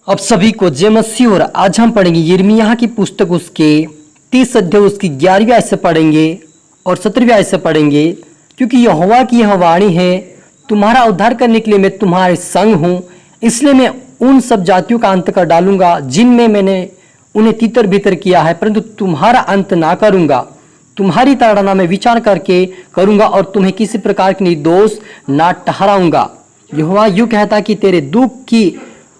अब सभी को जय मसीह। और आज हम पढ़ेंगे यिर्मयाह की पुस्तक उसके 30 अध्याय उसकी 11वीं आयत से पढ़ेंगे और 17वीं आयत से पढ़ेंगे। क्योंकि यहोवा की यह वाणी है, तुम्हारा उद्धार करने के लिए मैं तुम्हारे संग हूँ, इसलिए मैं उन सब जातियों का अंत कर डालूंगा जिनमें मैंने उन्हें तितर बितर किया है, परंतु तुम्हारा अंत ना करूंगा। तुम्हारी ताड़ना मैं विचार करके करूंगा और तुम्हें किसी प्रकार के निर्दोष ना ठहराऊंगा। यहोवा यूं कहता कि तेरे दुख की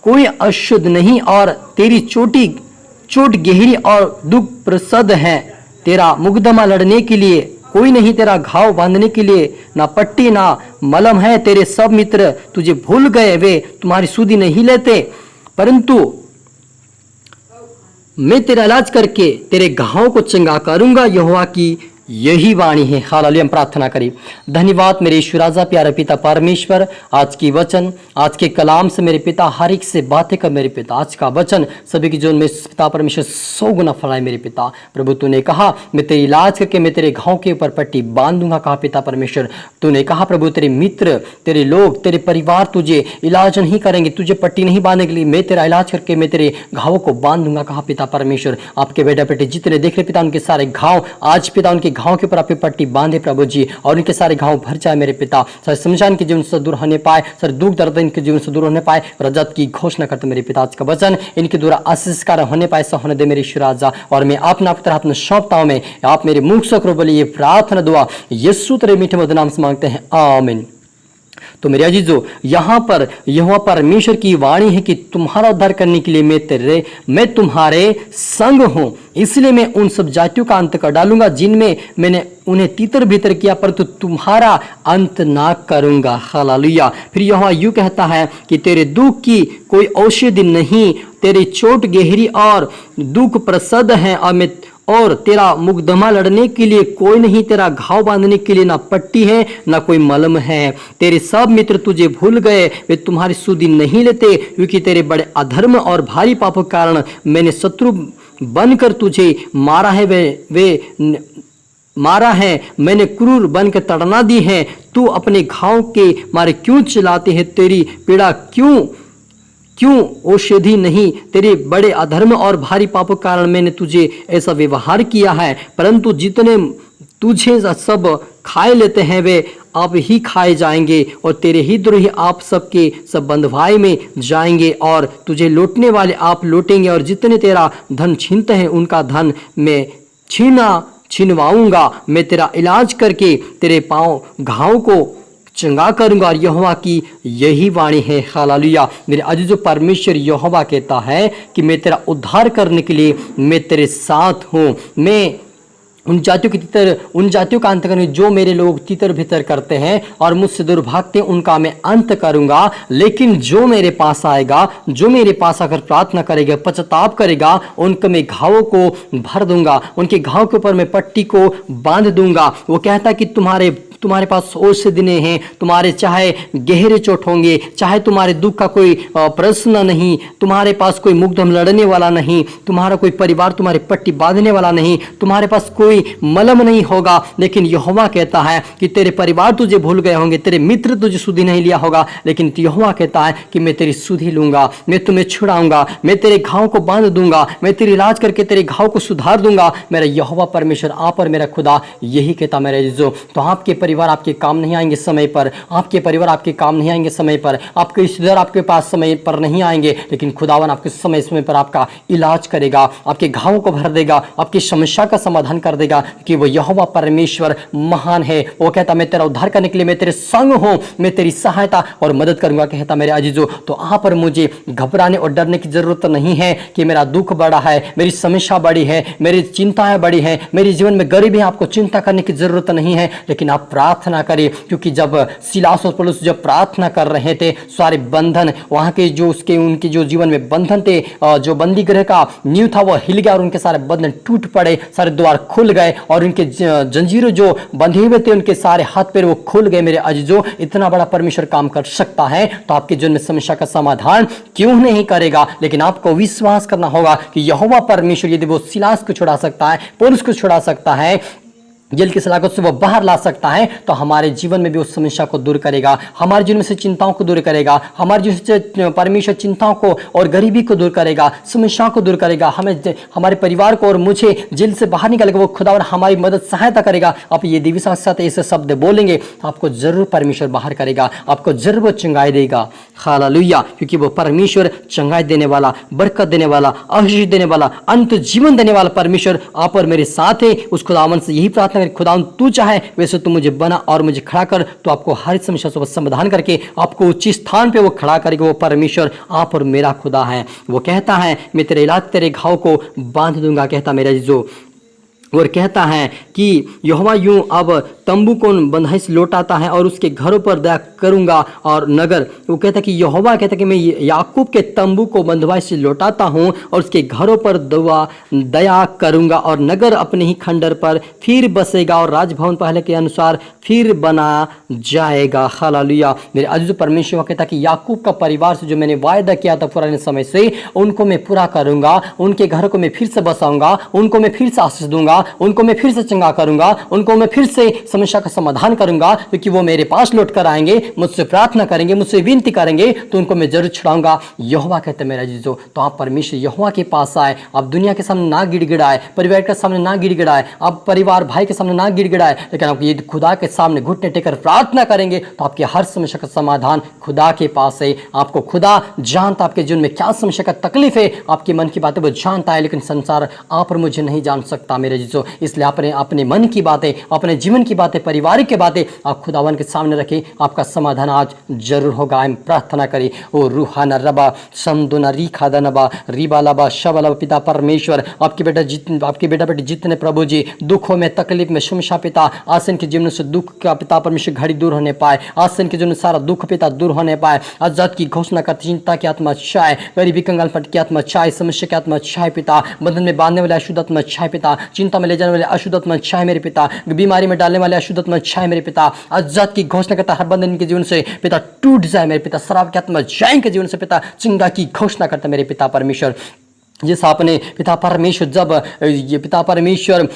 कोई अशुद्ध नहीं और तेरी चोट गहरी और दुख प्रसद है। तेरा मुकदमा लड़ने के लिए कोई नहीं, तेरा घाव बांधने के लिए ना पट्टी ना मलम है। तेरे सब मित्र तुझे भूल गए, वे तुम्हारी सुधि नहीं लेते, परंतु मैं तेरा इलाज करके तेरे घावों को चंगा करूंगा। यहोवा की यही वाणी है। हालेलुया। हम प्रार्थना करें। धन्यवाद मेरे ईश्वर राजा प्यारे पिता परमेश्वर, आज की वचन, आज के कलाम से मेरे पिता हर एक से बातें कर मेरे पिता। आज का वचन सभी की जीवन में पिता परमेश्वर 100 गुना फलाए मेरे पिता। प्रभु तूने कहा मैं तेरी इलाज करके मैं तेरे घाव के ऊपर पट्टी बांधूंगा। कहा पिता परमेश्वर तूने कहा प्रभु तेरे मित्र, तेरे लोग, तेरे परिवार तुझे इलाज नहीं करेंगे, तुझे पट्टी नहीं बांधने के लिए मैं तेरा इलाज करके मैं तेरे घावों को बांधूंगा। कहा पिता परमेश्वर आपके बेटा बेटे जितने देख रहे पिता, उनके सारे घाव आज पिता उनके घाव के ऊपर आपकी पट्टी बांधे प्रभु जी, और इनके सारे घाव भर जाए मेरे पिता। सर समझान के जीवन से दूर होने पाए, सर दुख दर्द इनके जीवन से दूर होने पाए, रजत की घोषणा करते मेरे पिता। आज का वचन इनके द्वारा आशीषकार होने पाए, ऐसा होने दे मेरे ईश्वर राजा। और मैं अपना तरह अपने सौंपता हूं, मैं आप मेरे मुख से करो बोलिए प्रार्थना दुआ यीशु तेरे मीठे मधुर नाम से मांगते हैं, आमीन। तो मेरे अजीजों, यहाँ पर यहोवा परमेश्वर की वाणी है कि तुम्हारा उद्धार करने के लिए मैं तुम्हारे संग हूं, इसलिए मैं उन सब जातियों का अंत कर डालूंगा जिनमें मैंने उन्हें तितर भीतर किया, परंतु तुम्हारा अंत ना करूंगा। हालेलुया। फिर यहोवा यूं कहता है कि तेरे दुख की कोई औषधि नहीं, तेरी चोट गहरी और दुख प्रसद है, और तेरा मुकदमा लड़ने के लिए कोई नहीं, तेरा घाव बांधने के लिए ना पट्टी है ना कोई मलम है। तेरे सब मित्र तुझे भूल गए, वे तुम्हारी सुधि नहीं लेते, क्योंकि तेरे बड़े अधर्म और भारी पापों के कारण मैंने शत्रु बनकर तुझे मारा है। वे मारा है, मैंने क्रूर बनकर तड़ना दी है। तू अपने घाव के मारे क्यों चिल्लाते है? तेरी पीड़ा क्यों औषधि नहीं? तेरे बड़े अधर्म और भारी पापों के कारण मैंने तुझे ऐसा व्यवहार किया है, परंतु जितने तुझे सब खाए लेते हैं वे अब ही खाए जाएंगे, और तेरे ही द्रोही आप सबके सब बंधुआई में जाएंगे, और तुझे लौटने वाले आप लौटेंगे, और जितने तेरा धन छीनते हैं उनका धन मैं छिनवाऊंगा। मैं तेरा इलाज करके तेरे पांव घाव को चंगा करूंगा, और यहोवा की यही वाणी है। हालेलुया। मेरे अजीजों, परमेश्वर यहोवा कहता है कि मैं तेरा उद्धार करने के लिए मैं तेरे साथ हूं। मैं उन जातियों का अंत करने जो मेरे लोग तितर भीतर करते हैं और मुझसे दूर भागते हैं, उनका मैं अंत करूंगा। लेकिन जो मेरे पास आएगा, जो मेरे पास आकर प्रार्थना करेगा, पश्चाताप करेगा, उनके मैं घावों को भर दूंगा, उनके घाव के ऊपर मैं पट्टी को बांध दूंगा। वो कहता कि तुम्हारे पास औषधि नहीं है, तुम्हारे चाहे गहरे चोट होंगे, चाहे तुम्हारे दुख का कोई प्रश्न नहीं, तुम्हारे पास कोई मुकदम लड़ने वाला नहीं, तुम्हारा कोई परिवार तुम्हारी पट्टी बांधने वाला नहीं, तुम्हारे पास कोई मलम नहीं होगा। लेकिन यहोवा कहता है कि तेरे परिवार तुझे भूल गए होंगे, तेरे मित्र तुझे सुधि नहीं लिया होगा, लेकिन यहोवा कहता है कि मैं तेरी सुधि लूंगा, मैं तुम्हें छुड़ाऊंगा, मैं तेरे घाव को बांध दूंगा, मैं तेरी इलाज करके तेरे घाव को सुधार दूंगा। मेरा यहोवा परमेश्वर आप और मेरा खुदा यही कहता मेरे अजीजों। तो आपके परिवार आपके काम नहीं आएंगे समय पर, आपके परिवार आपके काम नहीं आएंगे समय पर, आपके रिश्तेदार आपके पास समय पर नहीं आएंगे, लेकिन खुदावन आपके समय पर आपका इलाज करेगा, आपके घावों को भर देगा, आपकी समस्या का समाधान कर देगा, कि वो यहोवा परमेश्वर महान है। वो कहता मैं तेरा उद्धार करने के लिए मैं तेरे संग हूं, मैं तेरी सहायता और मदद करूंगा कहता मेरे अजीजों। तो आप पर मुझे घबराने और डरने की जरूरत नहीं है कि मेरा दुख बड़ा है, मेरी समस्या बड़ी है, मेरी चिंताएं बड़ी है, मेरे जीवन में गरीबी है। आपको चिंता करने की जरूरत नहीं है, लेकिन आप प्रार्थना करें, क्योंकि जब सिलास और पौलुस जब प्रार्थना कर रहे थे, सारे बंधन वहां के जो उनके जो जीवन में बंधन थे, जो बंदी गृह का नींव था वो हिल गया और उनके सारे बंधन टूट पड़े, सारे द्वार खुल गए और उनके जंजीरों जो बंधे हुए थे उनके सारे हाथ पैर वो खुल गए। मेरे अजीजों, इतना बड़ा परमेश्वर काम कर सकता है तो आपके जीवन में समस्या का समाधान क्यों नहीं करेगा? लेकिन आपको विश्वास करना होगा कि यहोवा परमेश्वर यदि वो सिलास को छुड़ा सकता है, पौलुस को छुड़ा सकता है, जेल की सलाखों से वो बाहर ला सकता है, तो हमारे जीवन में भी उस समस्या को दूर करेगा, हमारे जीवन में से चिंताओं को दूर करेगा, हमारे जीवन से परमेश्वर चिंताओं को और गरीबी को दूर करेगा, समस्याओं को दूर करेगा, हमें हमारे परिवार को और मुझे जेल से बाहर निकालेगा। वो खुदावन हमारी मदद सहायता करेगा। आप ये देवी साथ ऐसे शब्द बोलेंगे, आपको जरूर परमेश्वर बाहर करेगा, आपको जरूर वो चंगाई देगा। हालेलुया, क्योंकि वो परमेश्वर चंगाई देने वाला, बरकत देने वाला, आशीष देने वाला, अंत जीवन देने वाला परमेश्वर आप और मेरे साथ है। उस खुदावन से यही प्रार्थना करें, खुदावन तू चाहे वैसे तू मुझे बना और मुझे खड़ा कर, तो आपको हर समस्या से समाधान करके आपको उच्च स्थान पे वो खड़ा करेगा। वो परमेश्वर आप और मेरा खुदा है। वो कहता है मैं तेरे इलाज तेरे घाव को बांध दूंगा, कहता मेरा जो, और कहता है कि यहोवा यूं अब तंबू को बंधाई से लौटाता है और उसके घरों पर दया करूंगा और नगर। वो कहता है कि यहोवा कहता है कि मैं याकूब के तंबू को बंधवाई से लौटाता हूं और उसके घरों पर दया करूंगा और नगर अपने ही खंडर पर फिर बसेगा और राजभवन पहले के अनुसार फिर बना जाएगा। हालेलुया। मेरे अजीज परमेश्वर कहता है कि याकूब का परिवार से जो मैंने वायदा किया था पुराने समय से, उनको मैं पूरा करूंगा, उनके घर को मैं फिर से बसाऊंगा, उनको मैं फिर से आशीष दूंगा, उनको मैं फिर से चंगा करूंगा, उनको मैं फिर से समस्या का समाधान करूंगा, क्योंकि वो मेरे पास लौट कर आएंगे, मुझसे प्रार्थना करेंगे, मुझसे विनती करेंगे, तो उनको मैं जरूर छुड़ाऊंगा। यहोवा कहते हैं मेरा जीजो, तो आप परमेश्वर यहोवा के पास आए, आप दुनिया के सामने ना गिड़गिड़ाए, परिवार के सामने ना गिड़गिड़ाए, आप परिवार भाई के सामने ना गिड़गिड़ाए, लेकिन आप ये खुदा के सामने घुटने टेकर प्रार्थना करेंगे, तो आपकी हर समस्या का समाधान खुदा के पास है। आपको खुदा जानता आपके जीवन में क्या समस्या का तकलीफ है, आपके मन की बातें वो जानता है, लेकिन संसार आप और मुझे नहीं जान सकता मेरे जीजो। इसलिए आपने अपने मन की बातें, अपने जीवन की बातें, पारिवारिक की बातें आप खुदावन के सामने रखें, आपका समाधान आज जरूर होगा। हम प्रार्थना करें। ओ रूहाना रबा समदुना रीखा नबा रिबा लबा शबा पिता परमेश्वर, आपके बेटा बेटी जितने प्रभु जी दुखों में, तकलीफ में, समस्या पिता, आसन के जीवन से दुख का पिता परमेश्वर घड़ी दूर होने पाए, आसन के जीवन सारा दुख पिता दूर होने पाए। आजाद की घोषणा करते, चिंता की आत्मा छाए, गरीबी कंगाल पट की आत्मा छाए, समस्या की आत्मा छाए पिता, बंधन में बांधने वाले अशुद्ध आत्मा छाए पिता, चिंता में ले जाने वाले अशुद्ध आत्मा छाए मेरे पिता, बीमारी में डालने वाले अशुद्ध आत्मा छाए मेरे पिता। आजाद की घोषणा करता, हर बंधन के जीवन से पिता टूट जाए मेरे पिता, शराब की आत्मा जाए के जीवन से पिता, चिंगा की घोषणा करता मेरे पिता परमेश्वर। जिस आपने पिता परमेश्वर जब पिता परमेश्वर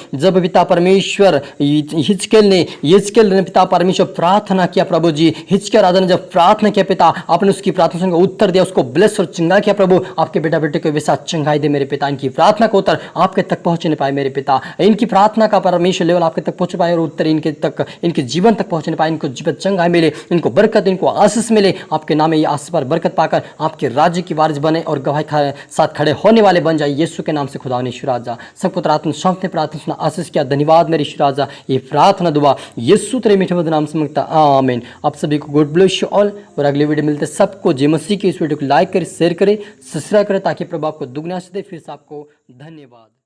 हिजकेल ने पिता परमेश्वर प्रार्थना किया प्रभु जी, हिजकिय्याह राजा ने जब प्रार्थना किया पिता, आपने उसकी प्रार्थना का उत्तर दिया, उसको ब्लेस और चंगा किया प्रभु। आपके बेटा बेटे को वैसा चंगाई दे मेरे पिता, इनकी प्रार्थना का उत्तर आपके तक पहुंचने पाए मेरे पिता, इनकी प्रार्थना का परमेश्वर लेवल आपके तक पहुंच पाए और उत्तर इनके जीवन तक पहुंचने पाए, इनको जीवन चंगाई मिले, इनको बरकत, इनको आशीष मिले। आपके नाम ये आशीष पर बरकत पाकर आपके राज्य की वारिस बने और गवाही साथ खड़े होने वाले बन जाए। यीशु के नाम से खुदा ने ईश्वर राजा सब पुत्र आत्मा सौंपने प्रार्थना सुना, आशीष किया। धन्यवाद मेरे ईश्वर राजा, ये प्रार्थना दुआ यीशु तेरे मीठे मधुर नाम से मांगता, आमीन। आप सभी को गॉड ब्लेस यू ऑल, और अगले वीडियो मिलते सबको जय मसीह की। इस वीडियो को लाइक करें, शेयर करें, सब्सक्राइब करें, ताकि प्रभु आपको दुगना से दे। फिर से आपको धन्यवाद।